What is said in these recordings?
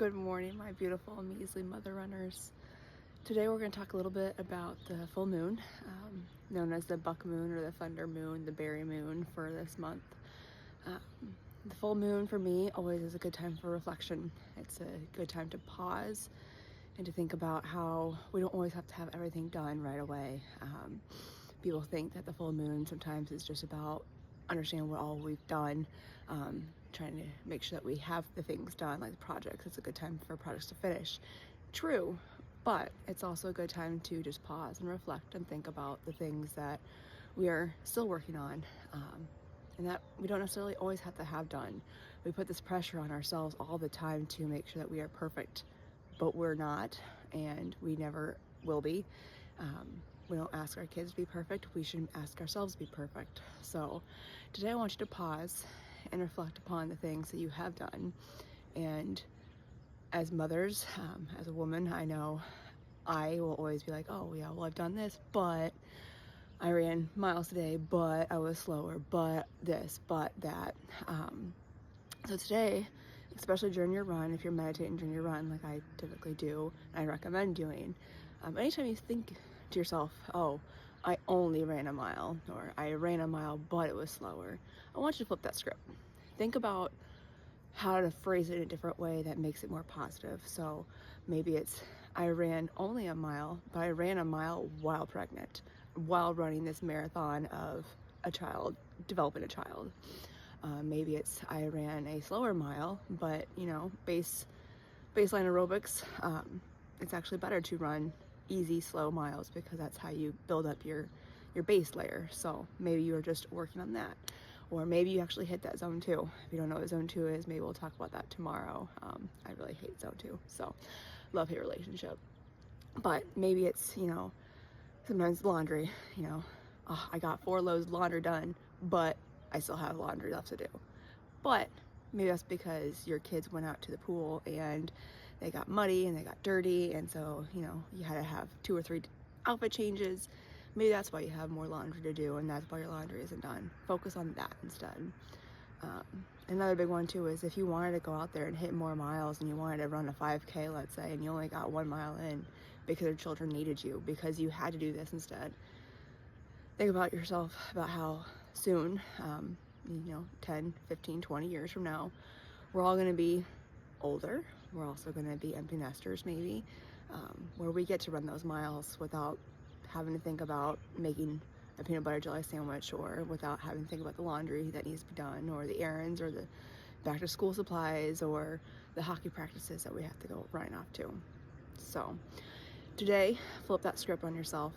Good morning, my beautiful measly mother runners. Today we're going to talk a little bit about the full moon, known as the buck moon or the thunder moon, the berry moon for this month. The full moon for me always is a good time for reflection. It's a good time to pause and to think about how we don't always have to have everything done right away. People think that the full moon sometimes is just about understanding what all we've done, trying to make sure that we have the things done, like the projects. It's a good time for projects to finish. True, but it's also a good time to just pause and reflect and think about the things that we are still working on, and that we don't necessarily always have to have done. We put this pressure on ourselves all the time to make sure that we are perfect, but we're not, and we never will be. We don't ask our kids to be perfect. We should ask ourselves to be perfect. So today I want you to pause and reflect upon the things that you have done. And as mothers, as a woman, I know I will always be like, oh yeah, well I've done this, but I ran miles today, but I was slower, but this, but that. So today, especially during your run, if you're meditating during your run, like I typically do, and I recommend doing, anytime you think to yourself, oh, I only ran a mile, or I ran a mile, but it was slower, I want you to flip that script. Think about how to phrase it in a different way that makes it more positive. So maybe it's, I ran only a mile, but I ran a mile while pregnant, while running this marathon of a child, developing a child. Maybe it's, I ran a slower mile, but baseline aerobics, it's actually better to run easy, slow miles because that's how you build up your base layer. So maybe you are just working on that. Or maybe you actually hit that zone 2. If you don't know what zone 2 is, maybe we'll talk about that tomorrow. I really hate zone 2, so love-hate relationship. But maybe it's, sometimes laundry, oh, I got 4 loads of laundry done, but I still have laundry left to do. But maybe that's because your kids went out to the pool and they got muddy and they got dirty, and so you had to have 2 or 3 outfit changes. Maybe that's why you have more laundry to do, and that's why your laundry isn't done. Focus on that instead. Another big one too is if you wanted to go out there and hit more miles and you wanted to run a 5K, let's say, and you only got 1 mile in because your children needed you, because you had to do this instead. Think about yourself, about how soon, 10, 15, 20 years from now, we're all going to be older. We're also going to be empty nesters maybe, where we get to run those miles without having to think about making a peanut butter jelly sandwich, or without having to think about the laundry that needs to be done, or the errands, or the back to school supplies, or the hockey practices that we have to go running off to. So today, flip that script on yourself.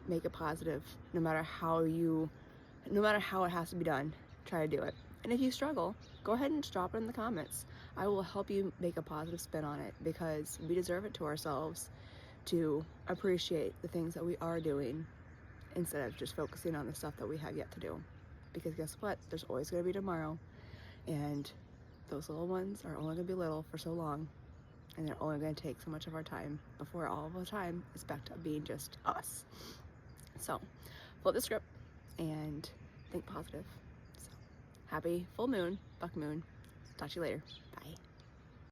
Make it positive. No matter how it has to be done, try to do it. And if you struggle, go ahead and just drop it in the comments. I will help you make a positive spin on it, because we deserve it to ourselves to appreciate the things that we are doing instead of just focusing on the stuff that we have yet to do. Because guess what? There's always going to be tomorrow, and those little ones are only going to be little for so long, and they're only going to take so much of our time before all of the time is back to being just us. So flip the script and think positive. So happy full moon, buck moon. Talk to you later. Bye.